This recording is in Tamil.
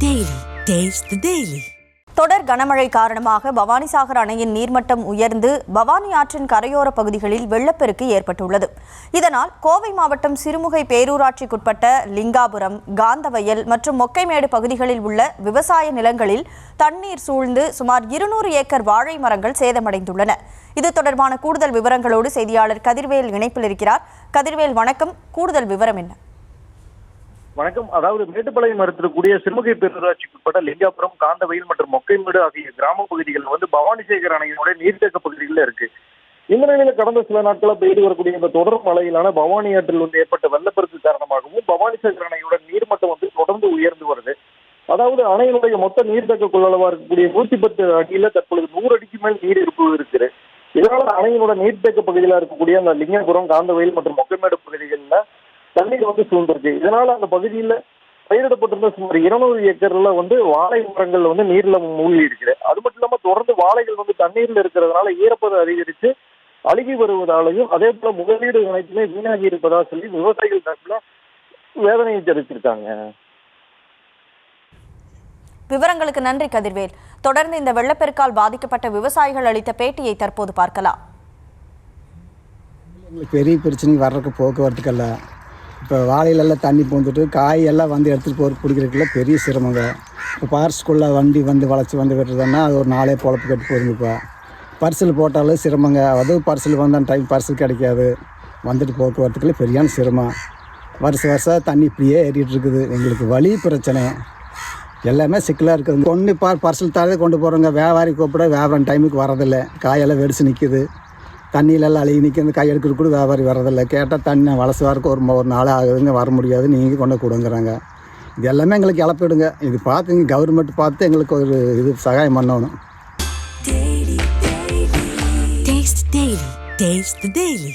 Daily. Taste the Daily. தொடர் கனமழை காரணமாக பவானிசாகர் அணையின் நீர்மட்டம் உயர்ந்து பவானி ஆற்றின் கரையோர பகுதிகளில் வெள்ளப்பெருக்கு ஏற்பட்டுள்ளது. இதனால் கோவை மாவட்டம் சிறுமுகை பேரூராட்சிக்குட்பட்ட லிங்காபுரம், காந்தவயல் மற்றும் மொக்கைமேடு பகுதிகளில் உள்ள விவசாய நிலங்களில் தண்ணீர் சூழ்ந்து சுமார் 200 ஏக்கர் வாழை மரங்கள் சேதமடைந்துள்ளன. இது தொடர்பான கூடுதல் விவரங்களோடு செய்தியாளர் கதிர்வேல் இணைப்பில் இருக்கிறார். கதிர்வேல், வணக்கம். கூடுதல் விவரம் என்ன? வணக்கம். அதாவது மேட்டுப்பாளையம் இருக்கக்கூடிய சிறுமுகை பேரூராட்சிக்குட்பட்ட லிங்காபுரம், காந்தவயல் மற்றும் மொக்கைமேடு ஆகிய கிராம பகுதிகள் பவானிசாகர் அணையினுடைய நீர்த்தேக்க பகுதிகளில் இருக்கு. இந்த நிலையில கடந்த சில நாட்களா பெய்து வரக்கூடிய இந்த தொடர் மழையிலான பவானி ஆற்றில் ஏற்பட்ட வெள்ளப்பெருக்கு காரணமாகவும் பவானிசாகர் அணையோட நீர்மட்டம் தொடர்ந்து உயர்ந்து வருது. அதாவது அணையினுடைய மொத்த நீர்த்தேக்க கொள்ளளவா இருக்கக்கூடிய 110 அடியில தற்பொழுது 100 அடிக்கு மேல் நீர் இருப்பு இருக்குது. இதனால அணையினோட நீர்த்தேக்க பகுதியில இருக்கக்கூடிய அந்த லிங்கபுரம், காந்தவயல் மற்றும் மொக்கைமேடு பகுதிகளில் தண்ணீர் சூழ்ந்திருக்கு. இதனால அந்த பகுதியில் பயிரிடப்பட்டிருந்த சுமார் 200 ஏக்கர்ல வாழை மரங்கள் நீர்ல மூழ்கி இருக்குது. அது மட்டும் இல்லாம தொடர்ந்து வாழைகள் தண்ணீர்ல இருக்கிறதுனால ஈரப்பதம் அதிகரித்து அழுகி வருவதாலையும் அதே போல முதலீடு அனைத்துமே வீணாகி இருப்பதா சொல்லி விவசாயிகள் தரப்புல வேதனையை தெரிவிச்சிருக்காங்க. விவரங்களுக்கு நன்றி கதிர்வேல். தொடர்ந்து இந்த வெள்ளப்பெருக்கால் பாதிக்கப்பட்ட விவசாயிகள் அளித்த பேட்டியை தற்போது பார்க்கலாம். பெரிய பிரச்சனை வர்றதுக்கு போக்குவரத்துக்கல்ல. இப்போ வாழையிலெல்லாம் தண்ணி பூந்துட்டு காயெல்லாம் எடுத்துகிட்டு போகிற பிடிக்கிறதுக்குள்ள பெரிய சிரமங்க. இப்போ பார்ஸ்குள்ளே வண்டி வளைச்சி விட்டுறதுன்னா அது ஒரு நாளே பொழப்பு கட்டி போயிருந்துப்பா. பர்சல் போட்டாலும் சிரமங்க. அதுவும் பர்சல் வந்தால் டைம் பர்சல் கிடைக்காது. போக்குவரத்துக்குள்ள பெரியான சிரமம். வருஷம் தண்ணி இப்படியே ஏறிட்டு இருக்குது. எங்களுக்கு வழி பிரச்சனை எல்லாமே சிக்கலாக இருக்குது. ஒன்று பர்சல் தாழே கொண்டு போகிறோங்க. வியாபாரி கூப்பிட வியாபாரம் டைமுக்கு வரதில்லை. காயெல்லாம் வெடிச்சு நிற்கிது. தண்ணியிலெல்லாம் அழுகி நிற்கிது. கை எடுக்கிறது கூட வியாபாரி வரதில்லை. கேட்டால் தண்ணி வளசு வரக்கு ஒரு நாள் ஆகுதுங்க, வர முடியாது, நீங்கள் கொண்டு கொடுங்குறாங்க. இது எல்லாமே எங்களுக்கு இழப்பிடுங்க. இது பார்த்து கவர்மெண்ட் பார்த்து எங்களுக்கு ஒரு இது சகாயம் பண்ணணும். Taste the Daily.